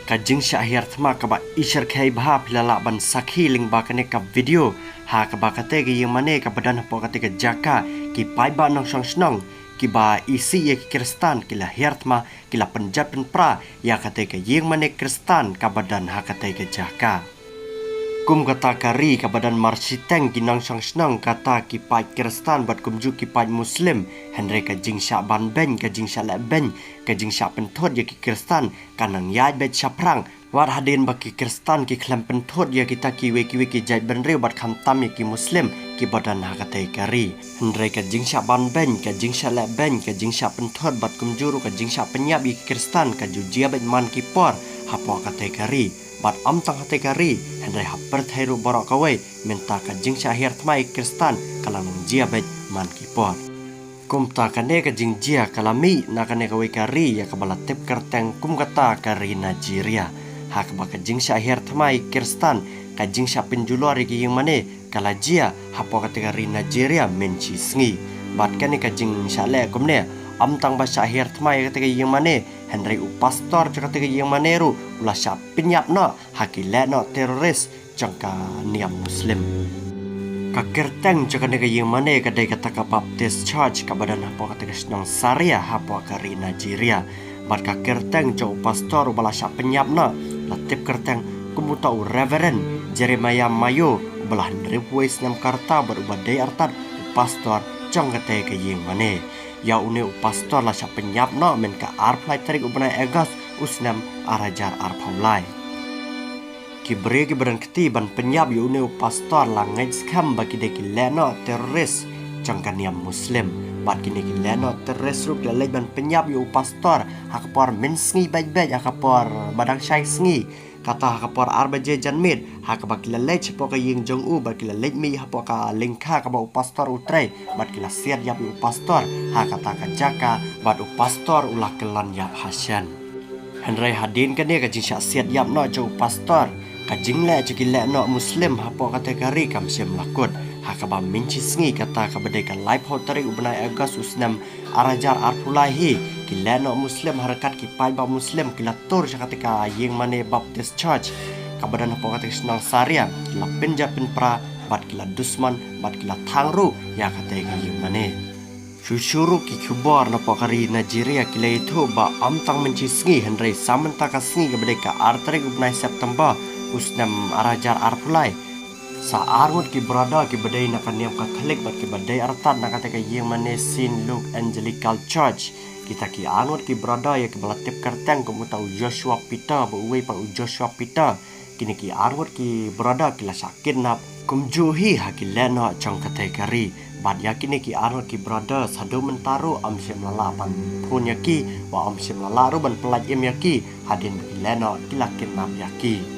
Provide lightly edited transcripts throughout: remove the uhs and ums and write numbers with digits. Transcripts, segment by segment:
Kajing syahir thma kaba ishar khai bha pilala ban sakhi ling ba kane ka video ha kaba kate ge yang mane ka badan po kate ke jaka ki pai ba nong song snong ki ba isi ye kristan ki la her thma ki la panjat pen pra ya kate ke yang mane kristan ka badan ha kate ke jaka kum kata kari ka badan marsiteng ki nong song snong kata ki pai kristan bat kumju ki pai muslim henry ka jing sha ban ben ka jing sha la ben ka jing sha pen thot ye ki kristan kanang yai bet chaprang war hadin baki kristan ki khlam pen thot ye kita ki we ki jai ben re bat kham tam ye ki muslim ki badan ha ka tai kari henry ka jing sha ban ben ka jing sha la ben ka jing sha pen thot bat kumju ka jing sha penyap ye ki kristan ka ju jia bet man ki por ha po ka tai kari bat am tang hate kari henry happer thairu borok kawai minta ka jing syahir thmai kristan kalang jia bet man ki por kum ta kane ka jing jia kalami na kane kawai kari ya kabala tip kerteng kum kata kari Nigeria ha ka jing syahir thmai kristan ka jing sya penjulori ki yang mane kala jia hapo kate kari Nigeria menchi sngi bat kane ka jing syale kumne am tang ba syahir thmai kate yang mane henry pastor kate yang mane ru ulah sya penyap no hakile no teroris jangka niam muslim ka kerteng jaka ne yang mane ka dai kata ka baptist church ka badan hapo kate snong saria hapo kari Nigeria bat ka kerteng jo pastor ulah sya penyap no latip kerteng kumuta reverend Jeremiah Mayo belah repuis nam karta berubadai artat pastor jang kate ka yang mane ya une pastor la sya penyap no men ka arplai tarik ubanai agas usnam arajar arpaulai ki bre ki beran keti ban penyap ya une pastor la ngai skam baki de ki leno teroris jangkan yang muslim bat kini ki leno teroris ruk la lei ban penyap ya pastor hakapor men sngi bai hakapor badang syai sngi kata hakapor arbaje janmit hakabak la lei chepo ka ying jong u baki la lei mi hapo ka lingkha ka ba pastor utrai bat kila siat yap u pastor hakata ka jaka bat u pastor ulah kelan yap hasyan henry hadin kane ka jing sya siat yap no jo pastor ka jing le chiki le no muslim hapo kate kari kam sem lakut hakaba minchi sngi kata ka bedai ka live hotari ubnai agas usnam arajar arpulai hi kila no muslim harakat ki pai ba muslim kila tur syakatika yeng mane baptist church kabadan hapo kate snang saria kila penja pen pra bat kila dusman bat kila thangru ya kate yeng mane Syusyuru ki kubar na pakari Nigeria kila itu ba amtang menci sngi henry samanta ka sngi ka bedai ka artari ubnai September usnam arajar arpulai sa armut ki berada ki badai na kaniam Katolik bat ki badai artat na kata ka yeng mane Saint Luke Angelical Church kita ki armut ki berada ya ki balatip kerteng kumuta Joshua Peter ba uwe pa Joshua Peter kini ki armut ki berada ki la sakit nap kumjuhi hakilena chang katai kari bat yakini ki armut ki berada sadu mentaru am sem lala pan pun yaki wa am sem lala ru ban pelaj em yaki hadin lena kilakin nap yaki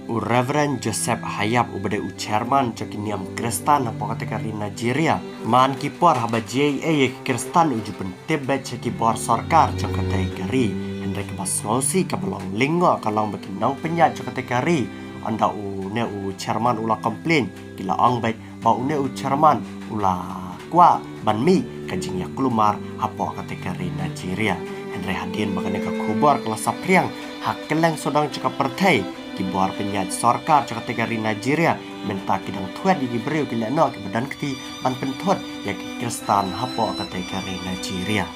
Reverend Joseph Hayab ubade chairman jakiniam Kristan apa kata kari Nigeria man kipor haba JA Kristan uju pentib ceki bor sarkar kata kari hendek basnosi kabalong lingo kalong bekinang penyat kata kari anda ne chairman ula komplain kila ang baik ba ne chairman ula kwa banmi kajing ya kulumar apa kata kari Nigeria hendek hadin bakane ka kubar kelas sapriang hak keleng sodang cakap pertai kibuar penyat sarkar cakap tegari Nigeria minta kidang tuat di breu kila no ke badan keti ban pentot ya kristan hapo kata tegari Nigeria